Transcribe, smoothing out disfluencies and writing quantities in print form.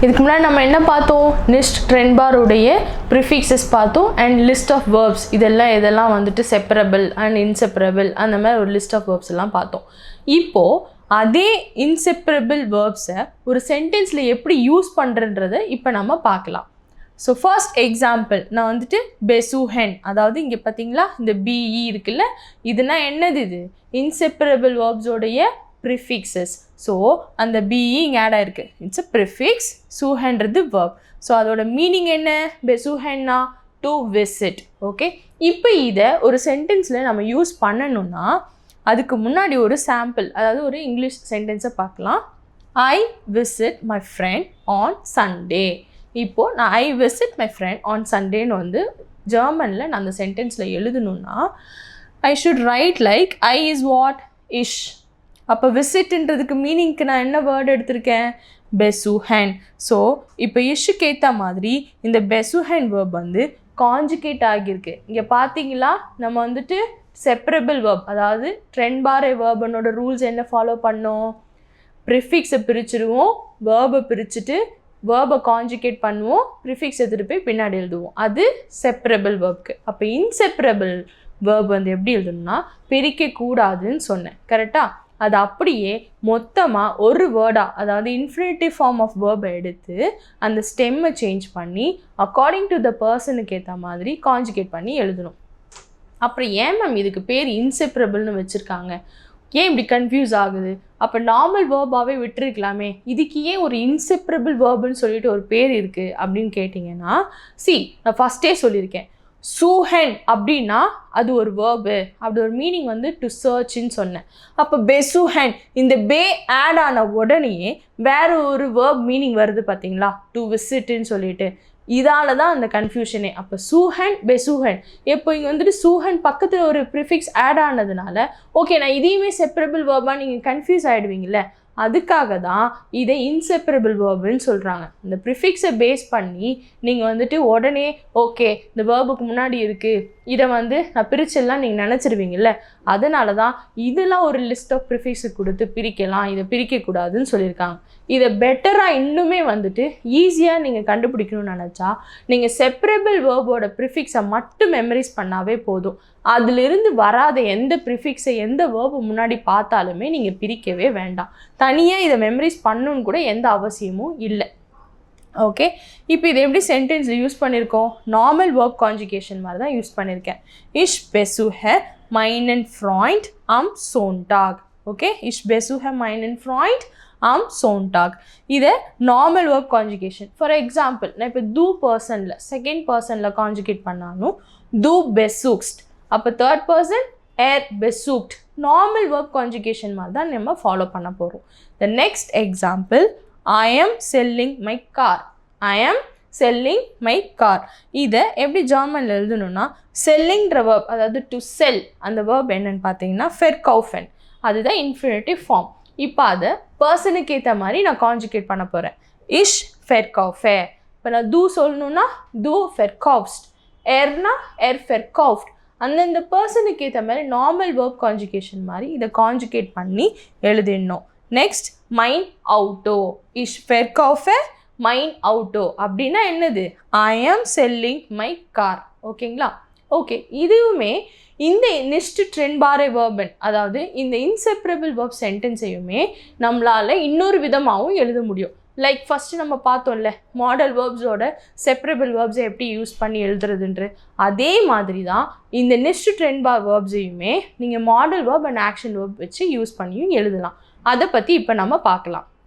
இதுக்கு முன்னாடி நம்ம என்ன பார்த்தோம்? NIST ட்ரெண்ட் பார் உடைய ப்ரிஃபிக்ஸஸ் பார்த்தோம் அண்ட் லிஸ்ட் ஆஃப் வேர்ப்ஸ் இதெல்லாம் வந்துட்டு செப்பரபிள் அண்ட் இன்செப்பரபிள் அந்த மாதிரி ஒரு லிஸ்ட் ஆஃப் வேர்ப்ஸ் எல்லாம் பார்த்தோம். இப்போது அதே இன்செப்பரபிள் வேர்ப்ஸை ஒரு சென்டென்ஸில் எப்படி யூஸ் பண்ணுறன்றதை இப்போ நம்ம பார்க்கலாம். ஸோ ஃபர்ஸ்ட் எக்ஸாம்பிள் நான் வந்துட்டு பெசுஹென், அதாவது இங்கே பார்த்தீங்களா இந்த பிஇ இருக்குல்ல, இதுனா என்னது? இது இன்செப்பரபிள் வேர்ப்ஸோடைய ப்ரிஃபிக்ஸஸ். ஸோ அந்த பிஇ இங்கே ஆட் ஆயிருக்கு. It's a prefix. சூஹென்றது வேர்ப். ஸோ அதோட மீனிங் என்ன? பெசுஹென்னா டு விசிட். ஓகே, இப்போ இதை ஒரு சென்டென்ஸில் நம்ம யூஸ் பண்ணணும்னா அதுக்கு முன்னாடி ஒரு சாம்பிள், அதாவது ஒரு இங்கிலீஷ் சென்டென்ஸை பார்க்கலாம். I visit my friend on Sunday. இப்போது நான் I visit my friend on சண்டேன்னு வந்து ஜெர்மனில் நான் அந்த சென்டென்ஸில் எழுதணுன்னா I should write like I is what? இஷ். அப்போ விசிட்ன்றதுக்கு மீனிங்க்கு நான் என்ன வேர்டு எடுத்திருக்கேன்? பெசுஹென். ஸோ இப்போ இஷ்ஷுக்கு ஏற்ற மாதிரி இந்த பெசுஹென் வேர்ப் வந்து காஞ்சுகேட் ஆகியிருக்கு. இங்கே பார்த்தீங்களா, நம்ம வந்துட்டு செப்பரபிள் வேர்ப், அதாவது ட்ரெண்ட் பார் வேர்பனோட ரூல்ஸ் என்ன ஃபாலோ பண்ணோம்? ப்ரிஃபிக்ஸை பிரிச்சுடுவோம், வேர்பை பிரிச்சுட்டு வேர்பை காஞ்சுகேட் பண்ணுவோம், ப்ரிஃபிக்ஸ் எடுத்துகிட்டு போய் பின்னாடி எழுதுவோம். அது செப்பரபிள் வேர்ப்க்கு. அப்போ இன்செப்பரபிள் வேர்ப் வந்து எப்படி எழுதணும்னா பிரிக்கக்கூடாதுன்னு சொன்னேன், கரெக்டாக? அது அப்படியே மொத்தமாக ஒரு வேர்டாக, அதாவது இன்ஃபினிட்டிவ் ஃபார்ம் ஆஃப் வேர்பை எடுத்து அந்த ஸ்டெம்மை சேஞ்ச் பண்ணி அக்கார்டிங் டு த பர்சனுக்கு ஏற்ற மாதிரி காஞ்சுகேட் பண்ணி எழுதணும். அப்புறம் ஏன் மேம் இதுக்கு பேர் இன்செப்பரபிள்னு வச்சுருக்காங்க? ஏன் இப்படி கன்ஃபியூஸ் ஆகுது? அப்போ நார்மல் வேர்பாகவே விட்டுருக்கலாமே, இதுக்கு ஏன் ஒரு இன்செப்பரபிள் வேர்புன்னு சொல்லிட்டு ஒரு பேர் இருக்குது அப்படின்னு கேட்டிங்கன்னா, நான் ஃபஸ்ட்டே சொல்லியிருக்கேன், சூஹென் அப்படின்னா அது ஒரு வேர்பு, அப்படி ஒரு மீனிங் வந்து டு சர்ச்ன்னு சொன்னேன். அப்போ பெசுஹென், இந்த பே ஆட் ஆன உடனேயே வேறு ஒரு வேர்ப் மீனிங் வருது பார்த்தீங்களா, டு விசிட்ன்னு சொல்லிட்டு. இதால தான் அந்த கன்ஃபியூஷனே. அப்போ சூஹென் பெசுஹென், இப்போ இங்கே வந்துட்டு சூஹென் பக்கத்தில் ஒரு ப்ரிஃபிக்ஸ் ஆட் ஆனதுனால ஓகே நான் இதையுமே செப்பரபிள் வேர்பாக நீங்கள் கன்ஃபியூஸ் ஆகிடுவீங்களே, அதுக்காக தான் இதை இன்செப்பரபிள் வேர்புன்னு சொல்கிறாங்க. இந்த ப்ரிஃபிக்ஸை பேஸ் பண்ணி நீங்கள் வந்துட்டு உடனே ஓகே இந்த வேர்புக்கு முன்னாடி இருக்குது, இதை வந்து நான் பிரிச்செல்லாம் நீங்கள் நினச்சிருவீங்கல்ல, அதனால தான் இதெல்லாம் ஒரு லிஸ்ட் ஆஃப் ப்ரிஃபிக்ஸை கொடுத்து பிரிக்கலாம், இதை பிரிக்கக்கூடாதுன்னு சொல்லியிருக்காங்க. இதை பெட்டராக இன்னுமே வந்துட்டு ஈஸியாக நீங்கள் கண்டுபிடிக்கணும்னு நினச்சா நீங்கள் செப்பரபிள் வேர்போட ப்ரிஃபிக்ஸை மட்டும் மெமரைஸ் பண்ணாவே போதும். அதிலிருந்து வராத எந்த ப்ரிஃபிக்ஸை எந்த வேர்பு முன்னாடி பார்த்தாலுமே நீங்கள் பிரிக்கவே வேண்டாம். தனியாக இதை மெமரைஸ் பண்ணணுன்னு கூட எந்த அவசியமும் இல்லை. ஓகே, இப்போ இதை எப்படி சென்டென்ஸில் யூஸ் பண்ணியிருக்கோம்? நார்மல் வேர்ப் கான்ஜுகேஷன் மாதிரி தான் யூஸ் பண்ணியிருக்கேன். இஷ் பெசுஹே மைனன் ஃப்ராய்ண்ட் அம் சோன்டாக். ஓகே, இஷ் பெசுஹே மைனன் ஃப்ராய்ண்ட் அம் சோன்டாக். இதை normal verb conjugation. For example நான் இப்போ தூ பர்சனில் செகண்ட் பர்சனில் கான்ஜுகேட் பண்ணாலும் தூ பெசுக்ஸ்ட், அப்போ தேர்ட் பர்சன் ஏர் பெசுக்ட். நார்மல் வேர்ப் கான்ஜுகேஷன் மாதிரி தான் நம்ம ஃபாலோ பண்ண போகிறோம். த நெக்ஸ்ட் எக்ஸாம்பிள், ஐ ஆம் செல்லிங் மை கார். ஐ ஆம் செல்லிங் மை கார். இதை எப்படி ஜெர்மனில் எழுதணும்னா செல்லிங்ன்ற வேர்ப், அதாவது டு செல், அந்த வேர்ப் என்னன்னு பார்த்தீங்கன்னா ஃபெர்கௌஃபென், அதுதான் இன்ஃபினிட்டிவ் ஃபார்ம். இப்போ அதை பர்சனுக்கு ஏற்ற மாதிரி நான் கான்ஜுகேட் பண்ண போகிறேன். இஷ் ஃபெர்கௌஃபே. இப்போ நான் தூ சொல்லணுன்னா தூ ஃபெர்கௌஃப்ஸ்ட், எர்னா எர் ஃபெர்கௌஃப்ட். அந்தந்த பர்சனுக்கு ஏற்ற மாதிரி நார்மல் வேர்ப் கான்ஜுகேஷன் மாதிரி இதை கான்ஜுகேட் பண்ணி எழுதிடணும். நெக்ஸ்ட் மைன் அவுட்டோ. இஷ் ஃபெர்கௌஃபே மைன் அவுட்டோ அப்படின்னா என்னது? ஐ ஆம் செல்லிங் மை கார். ஓகேங்களா? ஓகே, இதுவுமே இந்த NIST ட்ரெண்ட் பார் வேர்பன், அதாவது இந்த இன்செப்பரபிள் வேர்ப் சென்டென்ஸையுமே நம்மளால் இன்னொரு விதமாகவும் எழுத முடியும். லைக் ஃபஸ்ட்டு நம்ம பார்த்தோம்ல மாடல் வேர்ப்ஸோட செப்பரபிள் வேர்ப்ஸை எப்படி யூஸ் பண்ணி எழுதுறதுன்ற, அதே மாதிரி தான் இந்த NIST ட்ரெண்ட் பார் வேர்ப்ஸையுமே நீங்கள் model verb and action verb வச்சு யூஸ் பண்ணியும் எழுதலாம். அதை பற்றி இப்போ நம்ம பார்க்கலாம்.